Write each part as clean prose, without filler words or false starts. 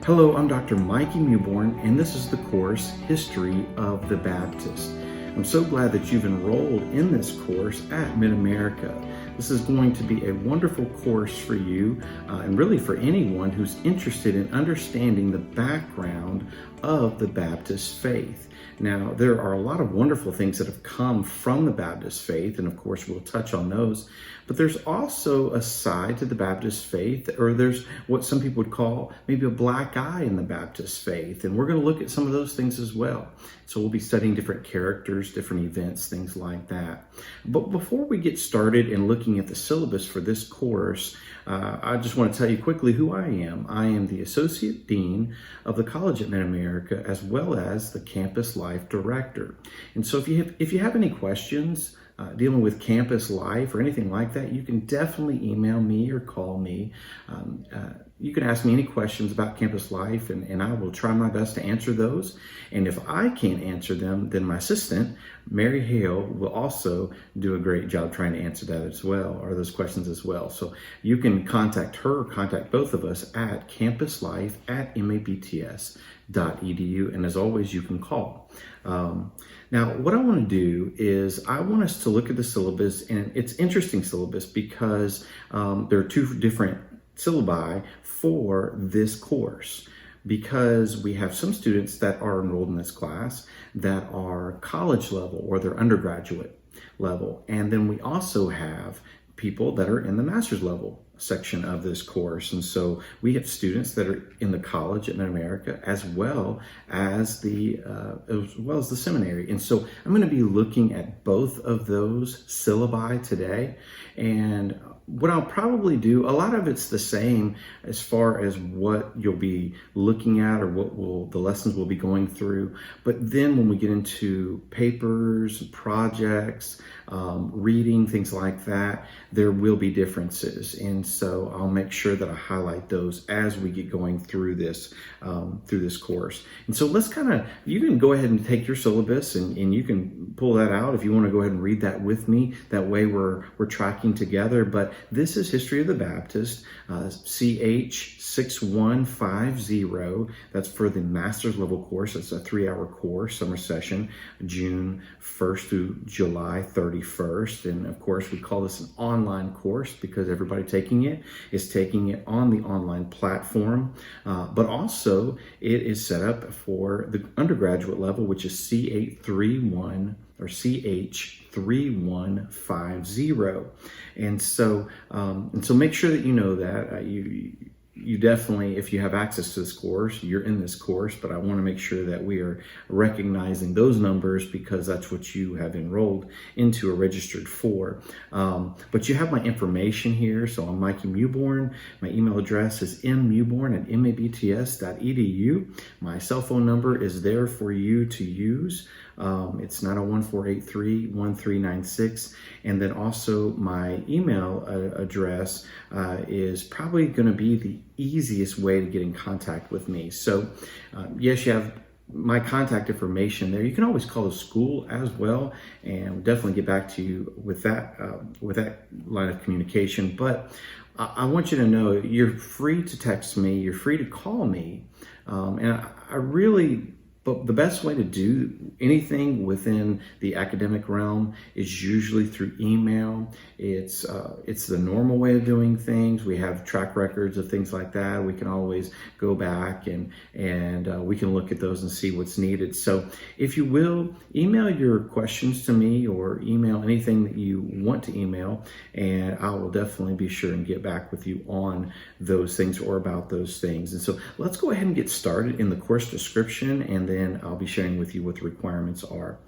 Hello, I'm Dr. Mikey Mewborn, and this is the course, History of the Baptist. I'm so glad that you've enrolled in this course at Mid-America. This is going to be a wonderful course for you, and really for anyone who's interested in understanding the background of the Baptist faith. Now, there are a lot of wonderful things that have come from the Baptist faith, and of course we'll touch on those. But there's also a side to the Baptist faith, or there's what some people would call maybe a black eye in the Baptist faith. And we're going to look at some of those things as well. So we'll be studying different characters, different events, things like that. But before we get started in looking at the syllabus for this course, I just want to tell you quickly who I am. I am the Associate Dean of the College at Mid-America, as well as the Campus Life Director. And so if you have any questions dealing with campus life or anything like that, you can definitely email me or call me. You can ask me any questions about campus life, and I will try my best to answer those. And if I can't answer them, then my assistant, Mary Hale, will also do a great job trying to answer that as well, or those questions as well. So you can contact her or contact both of us at campuslife@mabts.edu. And as always, you can call. Now, what I want to do is I want us to look at the syllabus, and it's interesting syllabus because there are two different syllabi for this course, because we have some students that are enrolled in this class that are college level or they're undergraduate level. And then we also have people that are in the master's level section of this course. And so we have students that are in the college at Mid-America as well as the seminary. And so I'm going to be looking at both of those syllabi today. And what I'll probably do, a lot of it's the same as far as what you'll be looking at or the lessons we'll be going through. But then when we get into papers, projects, reading, things like that, there will be differences. And so I'll make sure that I highlight those as we get going through this course. And so you can go ahead and take your syllabus and you can pull that out if you want to go ahead and read that with me. That way we're tracking together. But this is History of the Baptist, CH 6150. That's for the master's level course. It's a 3-hour course, summer session, June 1st through July 31st. And of course, we call this an online course because everybody taking it is taking it on the online platform. But also, it is set up for the undergraduate level, which is C831 or CH3150. And so make sure that you know that you definitely, if you have access to this course, you're in this course, but I want to make sure that we are recognizing those numbers because that's what you have enrolled into or registered for. But you have my information here. So I'm Mikey Mewborn. My email address is mmewborn@mabts.edu. My cell phone number is there for you to use. It's 901-483-1396. And then also my email address is probably going to be the easiest way to get in contact with me. So yes, you have my contact information there. You can always call the school as well, and we'll definitely get back to you with that line of communication. But I want you to know you're free to text me, you're free to call me, but the best way to do anything within the academic realm is usually through email. It's the normal way of doing things. We have track records of things like that. We can always go back and we can look at those and see what's needed. So if you will, email your questions to me or email anything that you want to email, and I will definitely be sure and get back with you on those things or about those things. And so let's go ahead and get started in the course description, and then I'll be sharing with you what the requirements are.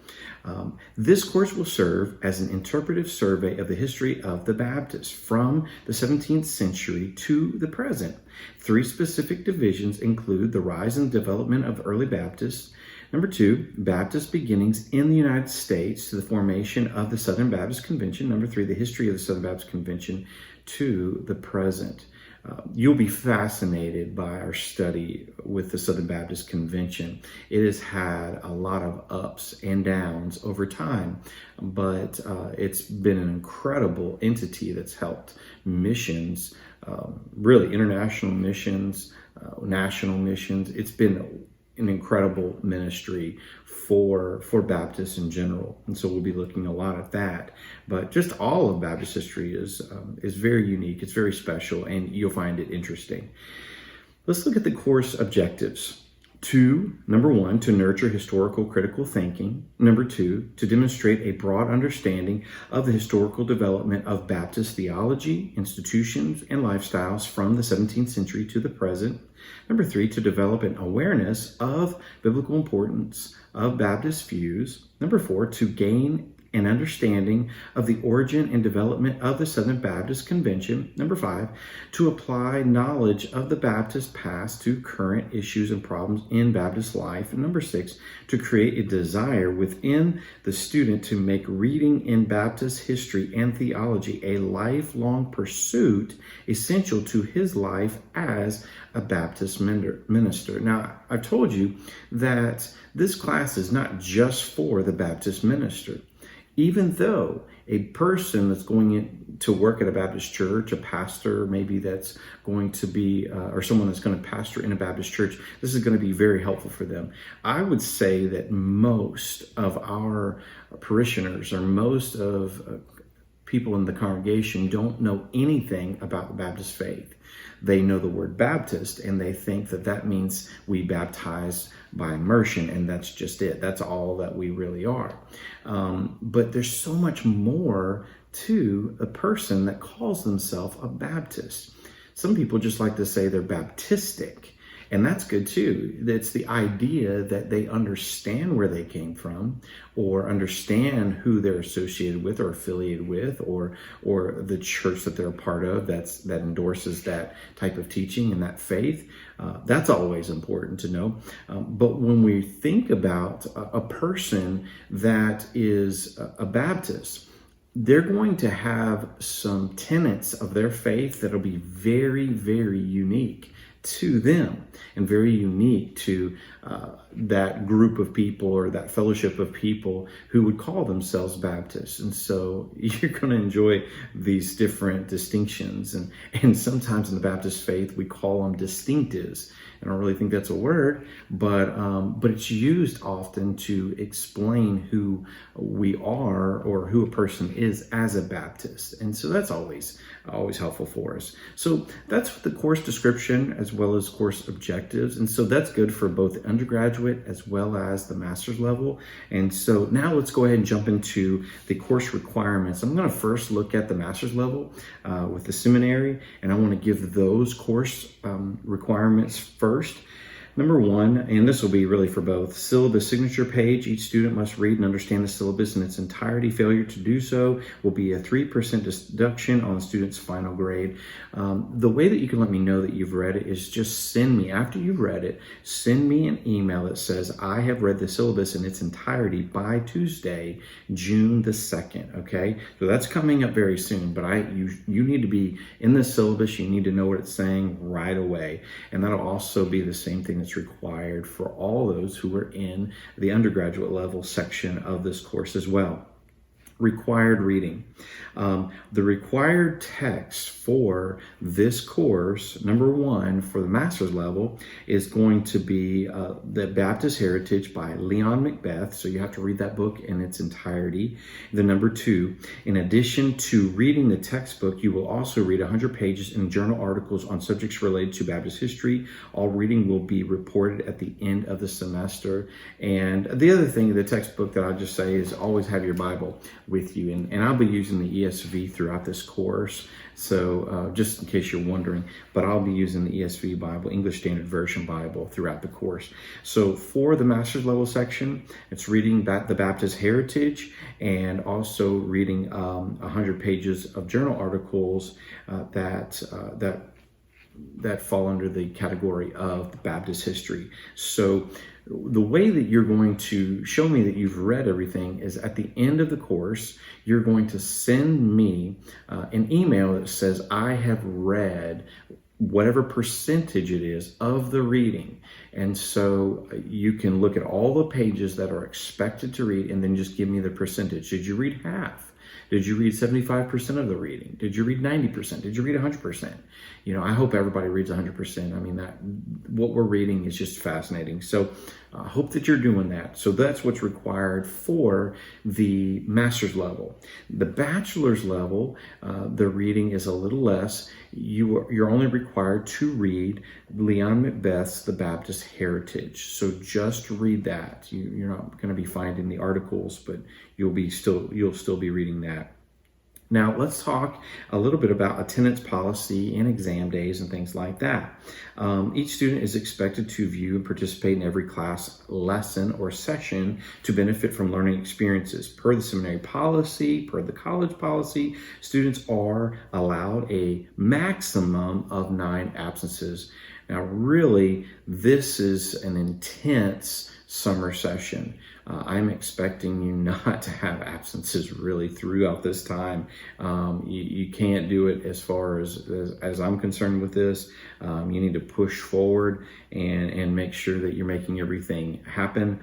This course will serve as an interpretive survey of the history of the Baptist from the 17th century to the present. 3 specific divisions include the rise and development of early Baptists. Number 2, Baptist beginnings in the United States to the formation of the Southern Baptist Convention. Number 3, the history of the Southern Baptist Convention to the present. You'll be fascinated by our study with the Southern Baptist Convention. It has had a lot of ups and downs over time, but it's been an incredible entity that's helped missions, really international missions, national missions. It's been an incredible ministry for Baptists in general, and so we'll be looking a lot at that. But just all of Baptist history is very unique. It's very special, and you'll find it interesting. Let's look at the course objectives. Number one, to nurture historical critical thinking. Number two, to demonstrate a broad understanding of the historical development of Baptist theology, institutions, and lifestyles from the 17th century to the present. Number three, to develop an awareness of biblical importance of Baptist views. Number four, to gain an understanding of the origin and development of the Southern Baptist Convention. Number five, to apply knowledge of the Baptist past to current issues and problems in Baptist life. And number six, to create a desire within the student to make reading in Baptist history and theology a lifelong pursuit essential to his life as a Baptist minister. Now, I've told you that this class is not just for the Baptist minister. Even though a person that's going to work at a Baptist church, a pastor maybe that's going to be, or someone that's going to pastor in a Baptist church, this is going to be very helpful for them. I would say that most of our parishioners or most of people in the congregation don't know anything about the Baptist faith. They know the word Baptist and they think that that means we baptize by immersion, and that's just it. That's all that we really are. But there's so much more to a person that calls themselves a Baptist. Some people just like to say they're Baptistic, and that's good too. It's the idea that they understand where they came from, or understand who they're associated with or affiliated with, or the church that they're a part of that endorses that type of teaching and that faith. That's always important to know. But when we think about a person that is a Baptist, they're going to have some tenets of their faith that'll be very, very unique to them and very unique to that group of people or that fellowship of people who would call themselves Baptists. And so you're going to enjoy these different distinctions. And sometimes in the Baptist faith, we call them distinctives. I don't really think that's a word, but it's used often to explain who we are or who a person is as a Baptist. And so that's always helpful for us. So that's the course description as well as course objectives. And so that's good for both the undergraduate as well as the master's level. And so now let's go ahead and jump into the course requirements. I'm going to first look at the master's level with the seminary, and I want to give those course requirements first. Number one, and this will be really for both, syllabus signature page. Each student must read and understand the syllabus in its entirety. Failure to do so will be a 3% deduction on the student's final grade. The way that you can let me know that you've read it is just send me, after you've read it, send me an email that says, I have read the syllabus in its entirety by Tuesday, June the 2nd, okay? So that's coming up very soon, but you need to be in the syllabus. You need to know what it's saying right away. And that'll also be the same thing that's required for all those who are in the undergraduate level section of this course as well. Required reading. The required text for this course, number one, for the master's level, is going to be The Baptist Heritage by Leon Macbeth. So you have to read that book in its entirety. Then number two, in addition to reading the textbook, you will also read 100 pages in journal articles on subjects related to Baptist history. All reading will be reported at the end of the semester. And the other thing, the textbook that I'll just say is always have your Bible with you. And I'll be using the ESV throughout this course. So just in case you're wondering, but I'll be using the ESV Bible, English Standard Version Bible, throughout the course. So for the master's level section, it's reading the Baptist Heritage and also reading 100 pages of journal articles that fall under the category of Baptist history. So the way that you're going to show me that you've read everything is at the end of the course, you're going to send me an email that says, I have read whatever percentage it is of the reading. And so you can look at all the pages that are expected to read and then just give me the percentage. Did you read half? Did you read 75% of the reading? Did you read 90%? Did you read 100%? I hope everybody reads 100%. I mean, what we're reading is just fascinating. So I hope that you're doing that. So that's what's required for the master's level. The bachelor's level, the reading is a little less. You're only required to read Leon Macbeth's The Baptist Heritage. So just read that. You're not going to be finding the articles, but you'll still be reading that. Now, let's talk a little bit about attendance policy and exam days and things like that. Each student is expected to view and participate in every class, lesson, or session to benefit from learning experiences. Per the seminary policy, per the college policy, students are allowed a maximum of 9 absences. Now, really, this is an intense summer session. I'm expecting you not to have absences really throughout this time. You can't do it as far as I'm concerned with this. You need to push forward and make sure that you're making everything happen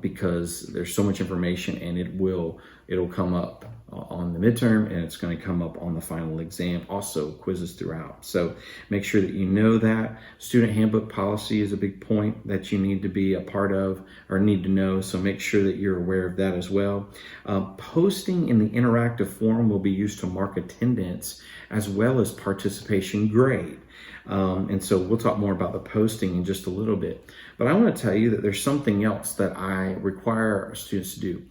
because there's so much information, and it'll come up on the midterm, and it's going to come up on the final exam, also quizzes throughout. So make sure that you know that. Student handbook policy is a big point that you need to be a part of or need to know, so make sure that you're aware of that as well. Posting in the interactive forum will be used to mark attendance as well as participation grade. And so we'll talk more about the posting in just a little bit. But I want to tell you that there's something else that I require our students to do.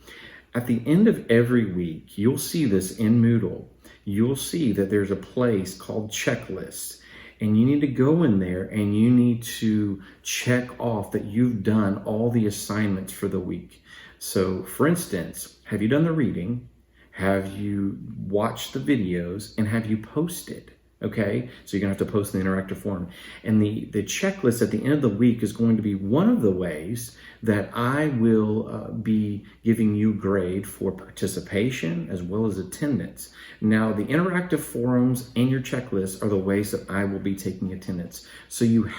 At the end of every week, you'll see this in Moodle. You'll see that there's a place called checklist, and you need to go in there and you need to check off that you've done all the assignments for the week. So for instance, have you done the reading? Have you watched the videos? And have you posted? Okay, so you're gonna have to post in the interactive form. And the checklist at the end of the week is going to be one of the ways that I will be giving you grade for participation as well as attendance. Now, the interactive forums and your checklist are the ways that I will be taking attendance. So you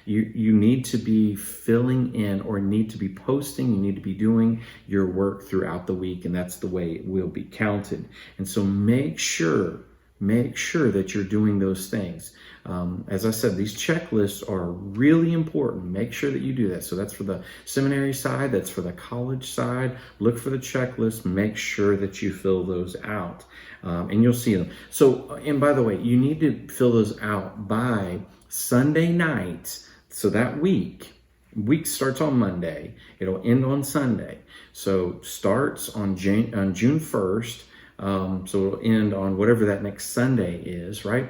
need to be filling in or need to be posting, you need to be doing your work throughout the week, and that's the way it will be counted. And so make sure that you're doing those things. As I said, these checklists are really important. Make sure that you do that. So that's for the seminary side, that's for the college side. Look for the checklist, make sure that you fill those out, and you'll see them. So, and by the way, you need to fill those out by Sunday night. So that week starts on Monday, it'll end on Sunday. So starts on June 1st. So it'll end on whatever that next Sunday is, right?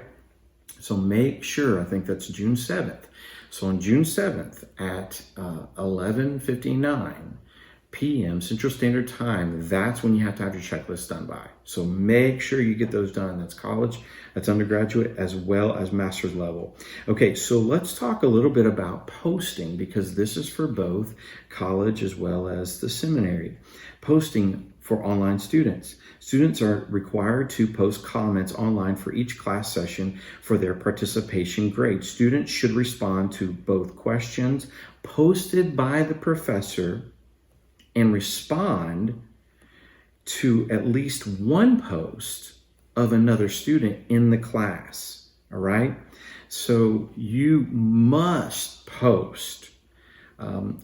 So make sure, I think that's June 7th. So on June 7th at 11:59 p.m. Central Standard Time, that's when you have to have your checklist done by. So make sure you get those done. That's college, that's undergraduate, as well as master's level. Okay, so let's talk a little bit about posting, because this is for both college as well as the seminary. Posting for online students. Students are required to post comments online for each class session for their participation grade. Students should respond to both questions posted by the professor and respond to at least one post of another student in the class, all right? So you must post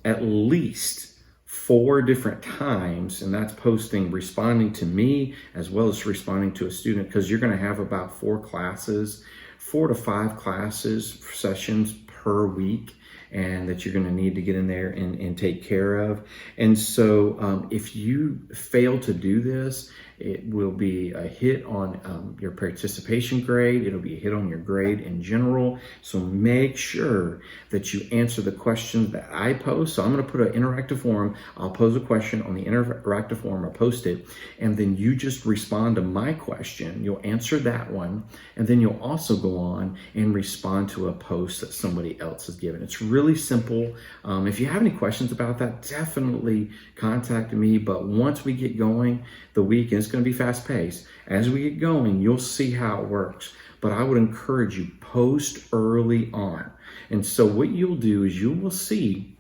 at least 4 different times, and that's responding to me as well as responding to a student, because you're going to have about 4 to 5 classes, sessions per week, and that you're going to need to get in there and take care of. And so if you fail to do this, it will be a hit on your participation grade. It'll be a hit on your grade in general. So make sure that you answer the questions that I post. So I'm going to put an interactive form. I'll pose a question on the interactive form. I'll post it. And then you just respond to my question. You'll answer that one. And then you'll also go on and respond to a post that somebody else has given. It's really simple. If you have any questions about that, definitely contact me. But once we get going, the week is going to be fast paced. As we get going, you'll see how it works. But I would encourage you, post early on. And so what you'll do is you will see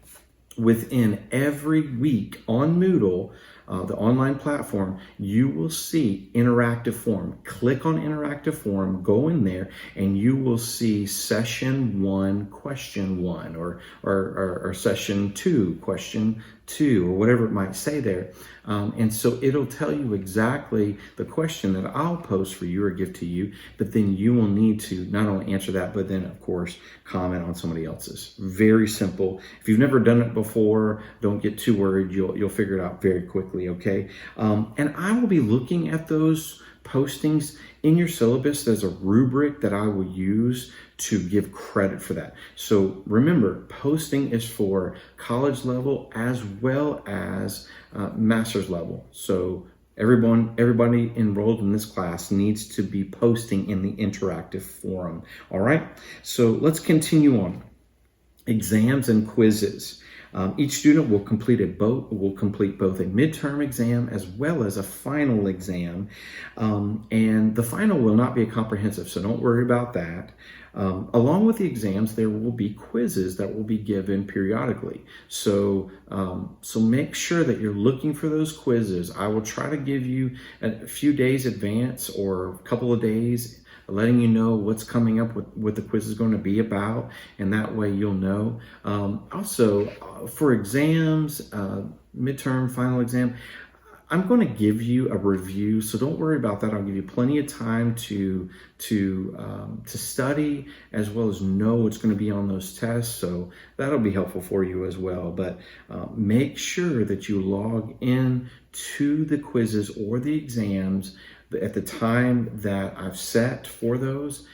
within every week on Moodle, the online platform, you will see interactive forum. Click on interactive forum, go in there, and you will see session 1, question 1, or session 2, question 2, or whatever it might say there. And so it'll tell you exactly the question that I'll post for you or give to you, but then you will need to not only answer that, but then of course, comment on somebody else's. Very simple. If you've never done it before, don't get too worried. You'll figure it out very quickly, okay? And I will be looking at those postings in your syllabus. There's a rubric that I will use to give credit for that. So remember, posting is for college level as well as master's level. So everybody enrolled in this class needs to be posting in the interactive forum. All right, so let's continue on. Exams and quizzes. Each student will complete both a midterm exam as well as a final exam. And the final will not be a comprehensive, so don't worry about that. Along with the exams, there will be quizzes that will be given periodically. So make sure that you're looking for those quizzes. I will try to give you a few days advance or a couple of days, letting you know what's coming up, what the quiz is going to be about, and that way you'll know. Also, for exams, midterm, final exam, I'm going to give you a review, so don't worry about that. I'll give you plenty of time to study as well as know what's going to be on those tests, so that'll be helpful for you as well. But make sure that you log in to the quizzes or the exams at the time that I've set for those.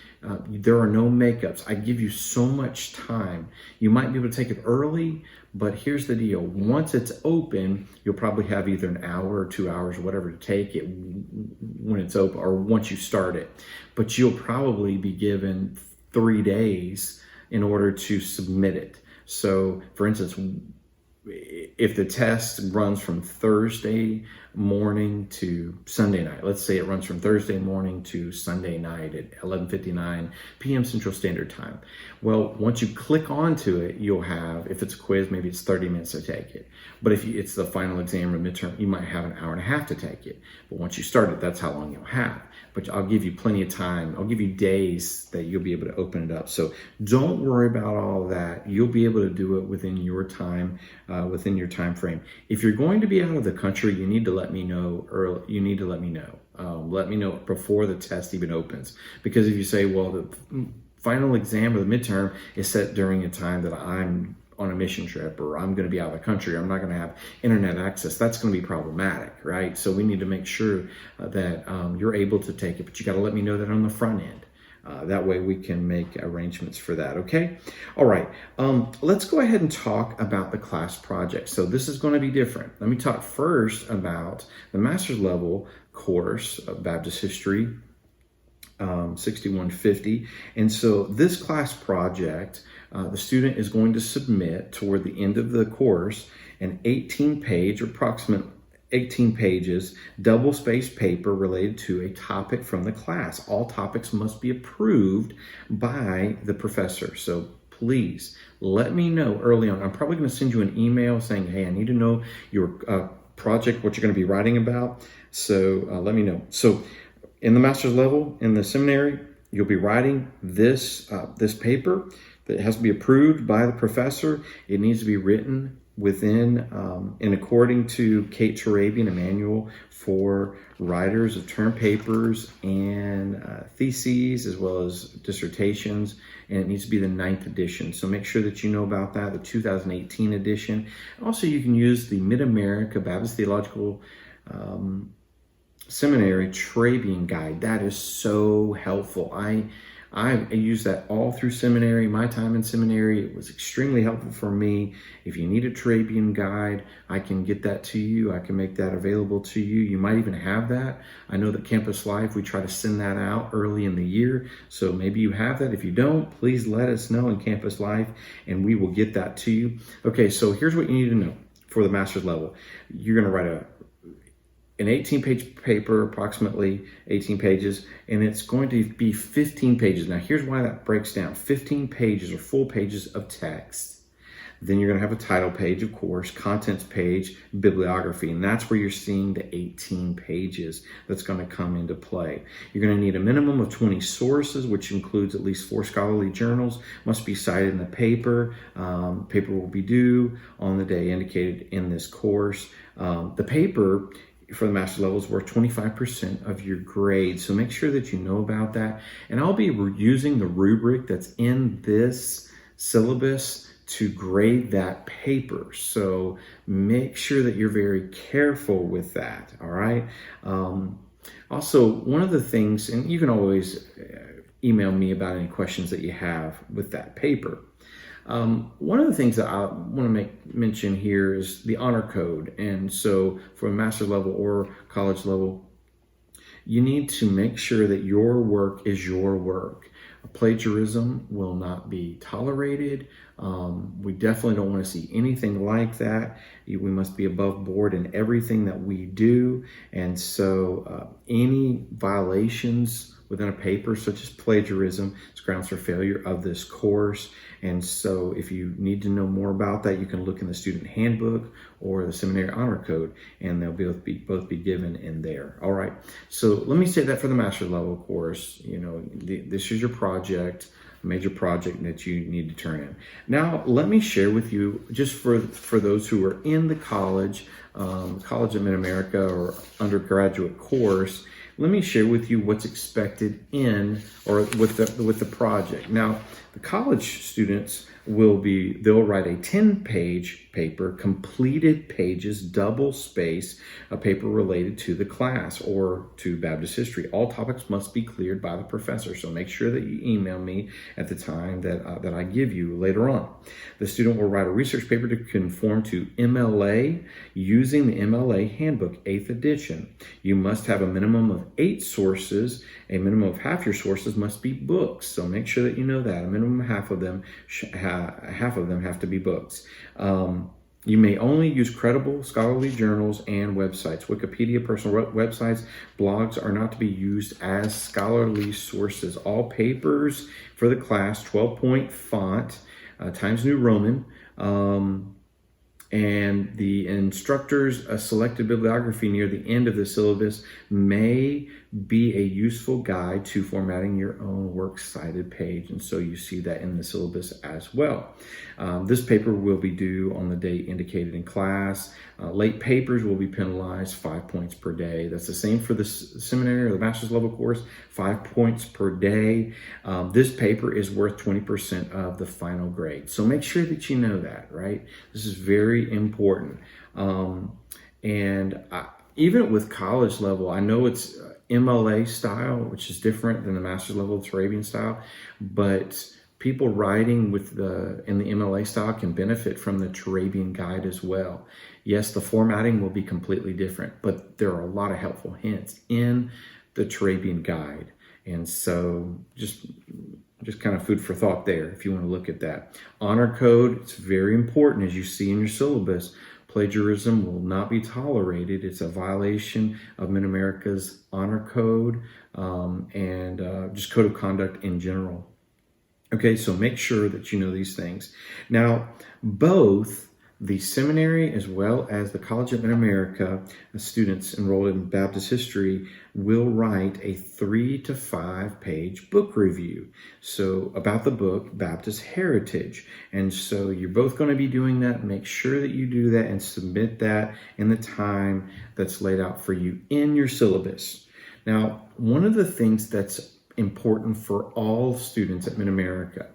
There are no makeups. I give you so much time. You might be able to take it early, but here's the deal. Once it's open, you'll probably have either an hour or 2 hours or whatever to take it when it's open or once you start it. But you'll probably be given 3 days in order to submit it. So for instance, if the test runs from Thursday morning to Sunday night, let's say it runs from Thursday morning to Sunday night at 11:59 p.m. Central Standard Time. Well, once you click onto it, you'll have, if it's a quiz, maybe it's 30 minutes to take it. But if it's the final exam or midterm, you might have an hour and a half to take it. But once you start it, that's how long you'll have. But I'll give you plenty of time. I'll give you days that you'll be able to open it up. So don't worry about all of that. You'll be able to do it within your time, within your time frame. If you're going to be out of the country, you need to let me know early. You need to let me know. Let me know before the test even opens. Because if you say, well, the final exam or the midterm is set during a time that I'm on a mission trip, or I'm going to be out of the country, I'm not going to have internet access, that's going to be problematic, right? So we need to make sure that you're able to take it, but you got to let me know that on the front end. That way we can make arrangements for that, okay? All right, let's go ahead and talk about the class project. So this is going to be different. Let me talk first about the master's level course of Baptist History, 6150. And so this class project, the student is going to submit toward the end of the course an 18-page, or approximate 18 pages, double-spaced paper related to a topic from the class. All topics must be approved by the professor. So please let me know early on. I'm probably going to send you an email saying, hey, I need to know your project, what you're going to be writing about. So let me know. So in the master's level, in the seminary, you'll be writing this paper that has to be approved by the professor. It needs to be written within and according to Kate Turabian, a manual for writers of term papers and theses, as well as dissertations, and it needs to be the 9th edition. So make sure that you know about that, the 2018 edition. Also, you can use the Mid-America Baptist Theological Seminary Turabian Guide. That is so helpful. I used that all through seminary, my time in seminary. It was extremely helpful for me. If you need a Turabian guide, I can get that to you. I can make that available to you. You might even have that. I know that Campus Life, we try to send that out early in the year. So maybe you have that. If you don't, please let us know in Campus Life and we will get that to you. Okay, so here's what you need to know for the master's level. You're going to write an 18-page paper, approximately 18 pages, and it's going to be 15 pages. Now, here's why that breaks down. 15 pages or full pages of text. Then you're going to have a title page, of course, contents page, bibliography, and that's where you're seeing the 18 pages that's going to come into play. You're going to need a minimum of 20 sources, which includes at least 4 scholarly journals, must be cited in the paper. Paper will be due on the day indicated in this course. The paper for the master's level is worth 25% of your grade. So make sure that you know about that. And I'll be using the rubric that's in this syllabus to grade that paper. So make sure that you're very careful with that. All right. Also, one of the things, and you can always email me about any questions that you have with that paper. One of the things that I want to mention here is the honor code. And so for a master's level or college level, you need to make sure that your work is your work. Plagiarism will not be tolerated. We definitely don't want to see anything like that. We must be above board in everything that we do. And so any violations within a paper, such as plagiarism, is grounds for failure of this course. And so if you need to know more about that, you can look in the student handbook or the seminary honor code, and they'll both be given in there. All right. So let me say that for the master's level course, this is your project, major project that you need to turn in. Now, let me share with you, just for those who are in the college at Mid-America or undergraduate course, let me share with you what's expected with the project. Now, the college students they'll write a 10-page paper, completed pages, double space, a paper related to the class or to Baptist history. All topics must be cleared by the professor, so make sure that you email me at the time that I give you later on. The student will write a research paper to conform to MLA using the MLA Handbook, 8th edition. You must have a minimum of 8 sources. A minimum of half your sources must be books, so make sure that you know that. A minimum of half of them have to be books. You may only use credible scholarly journals and websites. Wikipedia, personal websites, blogs are not to be used as scholarly sources. All papers for the class, 12-point font, Times New Roman, and the instructor's selected bibliography near the end of the syllabus may be a useful guide to formatting your own works cited page. And so you see that in the syllabus as well. This paper will be due on the date indicated in class. Late papers will be penalized 5 points per day. That's the same for the seminary or the master's level course, 5 points per day. This paper is worth 20% of the final grade. So make sure that you know that, right? This is very important. Even with college level, I know it's MLA style, which is different than the master's level Arabian style, but people writing in the MLA style can benefit from the Turabian guide as well. Yes, the formatting will be completely different, but there are a lot of helpful hints in the Turabian guide. And so just kind of food for thought there if you want to look at that. Honor code, it's very important, as you see in your syllabus. Plagiarism will not be tolerated. It's a violation of Mid-America's honor code and just code of conduct in general. Okay, so make sure that you know these things. Now, both the seminary as well as the College of Mid-America students enrolled in Baptist history will write a 3 to 5 page book review. So about the book, Baptist Heritage. And so you're both going to be doing that. Make sure that you do that and submit that in the time that's laid out for you in your syllabus. Now, one of the things that's important for all students at Mid-America,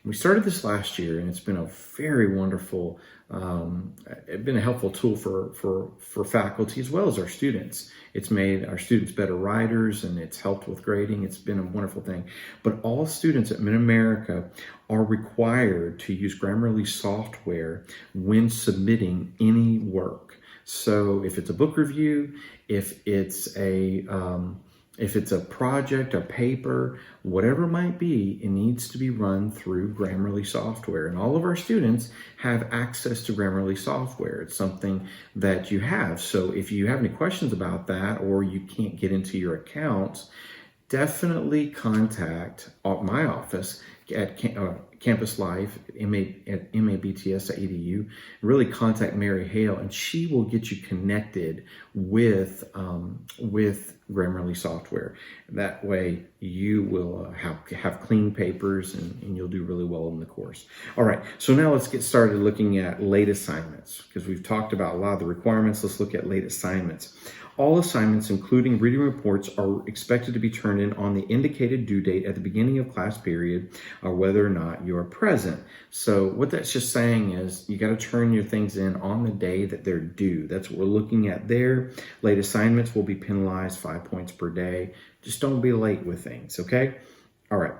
we started this last year, and it's been a very wonderful, it's been a helpful tool for faculty as well as our students. It's made our students better writers, and it's helped with grading. It's been a wonderful thing. But all students at Mid-America are required to use Grammarly software when submitting any work. So if it's a book review, if it's a project, a paper, whatever it might be, it needs to be run through Grammarly software. And all of our students have access to Grammarly software. It's something that you have. So if you have any questions about that, or you can't get into your accounts, definitely contact my office at Campus Life at mabts.edu. Really contact Mary Hale, and she will get you connected with Grammarly software. That way you will have clean papers, and you'll do really well in the course. All right, so now let's get started looking at late assignments, because we've talked about a lot of the requirements. Let's look at late assignments. All assignments, including reading reports, are expected to be turned in on the indicated due date at the beginning of class period, or whether or not you are present. So what that's just saying is you got to turn your things in on the day that they're due. That's what we're looking at there. Late assignments will be penalized 5 points per day. Just don't be late with things, okay? All right.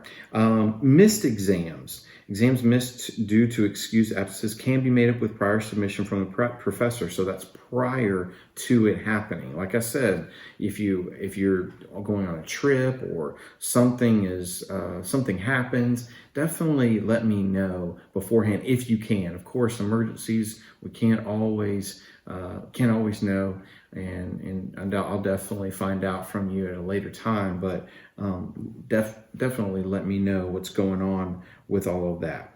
Missed exams. Exams missed due to excused absences can be made up with prior submission from the professor. So that's prior to it happening. Like I said, if you're going on a trip or something happens, definitely let me know beforehand if you can. Of course, emergencies we can't always know, and I'll definitely find out from you at a later time. But definitely let me know what's going on with all of that.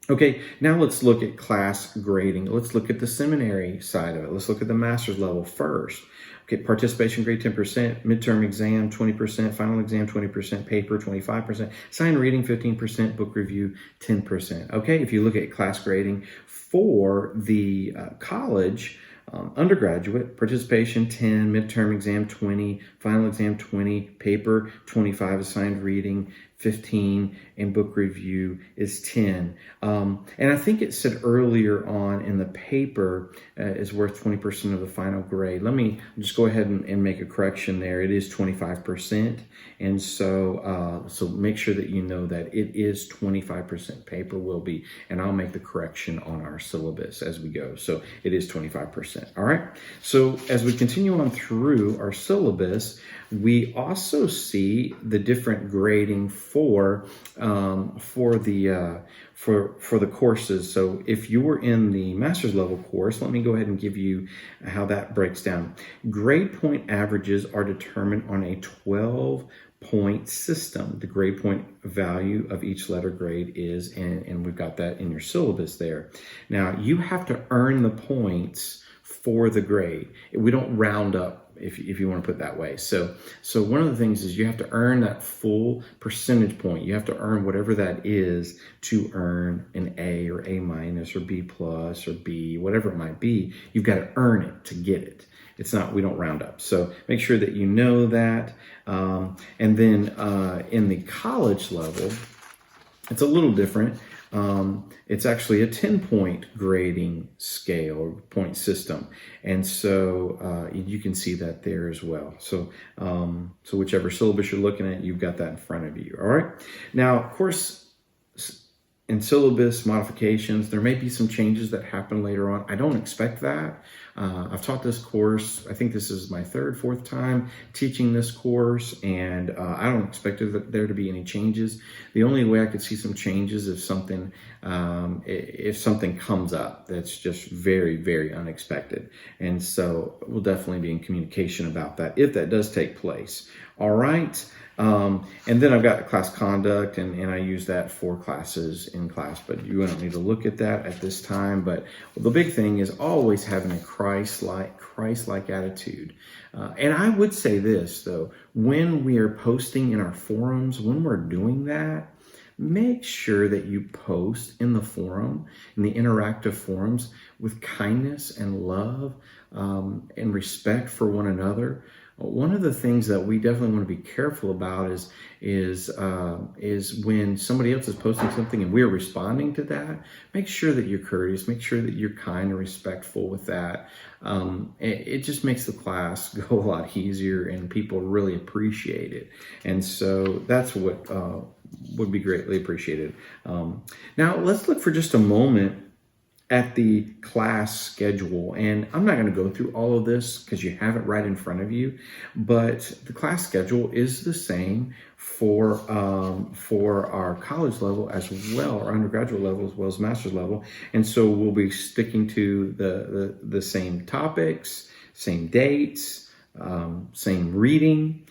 Okay, now let's look at class grading. Let's look at the seminary side of it. Let's look at the master's level first. Okay, participation grade 10%, midterm exam 20%, final exam 20%, paper 25%, assigned reading 15%, book review 10%. Okay, if you look at class grading for the college, undergraduate, participation 10, midterm exam 20, final exam 20, paper 25, assigned reading 15, and book review is 10. And I think it said earlier on in the paper is worth 20% of the final grade. Let me just go ahead and make a correction there. It is 25%. And so make sure that you know that it is 25%. Paper will be, and I'll make the correction on our syllabus as we go. So it is 25%. All right. So as we continue on through our syllabus, we also see the different grading for the courses. So if you were in the master's level course, let me go ahead and give you how that breaks down. Grade point averages are determined on a 12-point system. The grade point value of each letter grade is, and we've got that in your syllabus there. Now you have to earn the points for the grade. We don't round up, if you want to put it that way. So one of the things is you have to earn that full percentage point. You have to earn whatever that is to earn an A or A minus or B plus or B, whatever it might be. You've got to earn it to get it. It's not, we don't round up. So make sure that you know that. And then in the college level, it's a little different. It's actually a 10-point grading scale or point system. And so you can see that there as well. So whichever syllabus you're looking at, you've got that in front of you. All right. Now, of course, in syllabus modifications, there may be some changes that happen later on. I don't expect that. I've taught this course. I think this is my third, fourth time teaching this course, and I don't expect there to be any changes. The only way I could see some changes is if something comes up that's just very, very unexpected. And so we'll definitely be in communication about that if that does take place. All right. And then I've got class conduct, and I use that for classes in class, but you don't need to look at that at this time. But the big thing is always having a Christ-like attitude. And I would say this, though, when we are posting in our forums, when we're doing that, make sure that you post in the forum, in the interactive forums, with kindness and love and respect for one another. One of the things that we definitely want to be careful about is when somebody else is posting something and we're responding to that, make sure that you're courteous, make sure that you're kind and respectful with that. It just makes the class go a lot easier, and people really appreciate it. And so that's what would be greatly appreciated. Now let's look for just a moment at the class schedule. And I'm not going to go through all of this because you have it right in front of you, but the class schedule is the same for our college level as well, our undergraduate level as well as master's level. And so we'll be sticking to the same topics, same dates, same reading,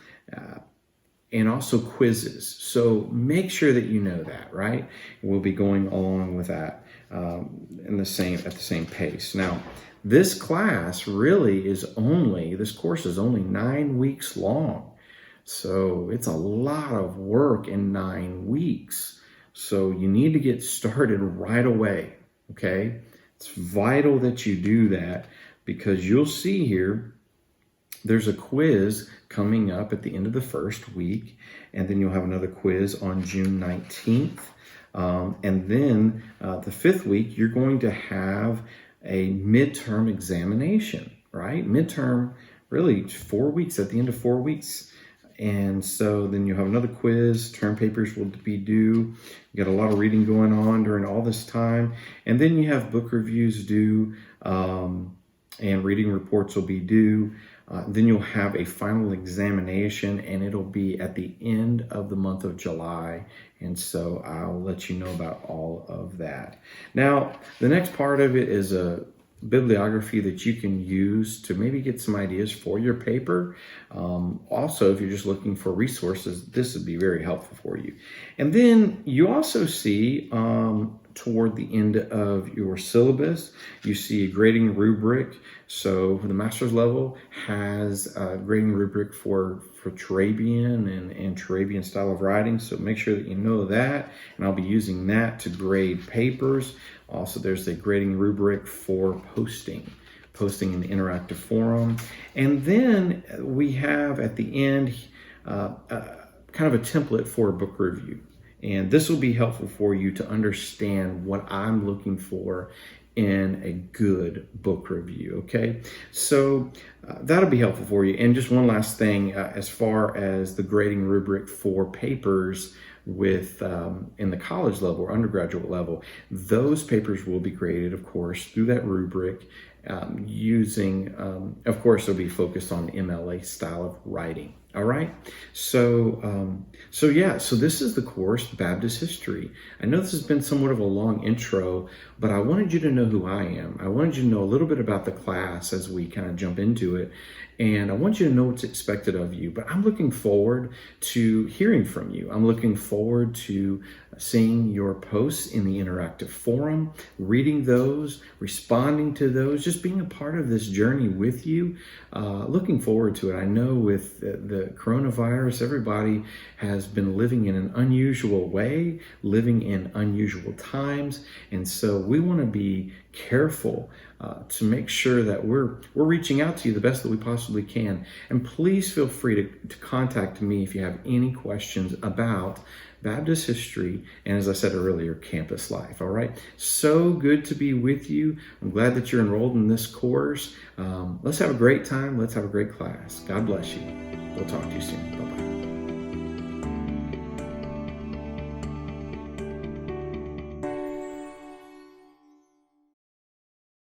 and also quizzes. So make sure that you know that, right? We'll be going along with that at the same pace. Now, this course is only 9 weeks long. So it's a lot of work in 9 weeks. So you need to get started right away, okay? It's vital that you do that, because you'll see here, there's a quiz coming up at the end of the first week, and then you'll have another quiz on June 19th. And then the 5th week, you're going to have a midterm examination, right? Midterm, really 4 weeks, at the end of 4 weeks. And so then you'll have another quiz, term papers will be due. You got a lot of reading going on during all this time. And then you have book reviews due, and reading reports will be due. Then you'll have a final examination, and it'll be at the end of the month of July. And so I'll let you know about all of that. Now, the next part of it is a bibliography that you can use to maybe get some ideas for your paper. Also, if you're just looking for resources, this would be very helpful for you. And then you also see toward the end of your syllabus, you see a grading rubric. So the master's level has a grading rubric for Turabian and Turabian style of writing. So make sure that you know that, and I'll be using that to grade papers. Also, there's a grading rubric for posting in the interactive forum. And then we have at the end kind of a template for a book review. And this will be helpful for you to understand what I'm looking for in a good book review, okay? So that'll be helpful for you. And just one last thing, as far as the grading rubric for papers with in the college level or undergraduate level, those papers will be graded, of course, through that rubric using, of course, they'll be focused on the MLA style of writing. All right. So this is the course, Baptist History. I know this has been somewhat of a long intro, but I wanted you to know who I am. I wanted you to know a little bit about the class as we kind of jump into it. And I want you to know what's expected of you. But I'm looking forward to hearing from you. I'm looking forward to seeing your posts in the interactive forum, reading those, responding to those, just being a part of this journey with you. Looking forward to it. I know with the coronavirus, everybody has been living in an unusual way, living in unusual times. And so we want to be careful to make sure that we're reaching out to you the best that we possibly can. And please feel free to contact me if you have any questions about Baptist history, and as I said earlier, campus life. All right. So good to be with you. I'm glad that you're enrolled in this course. Let's have a great time. Let's have a great class. God bless you. We'll talk to you soon. Bye-bye.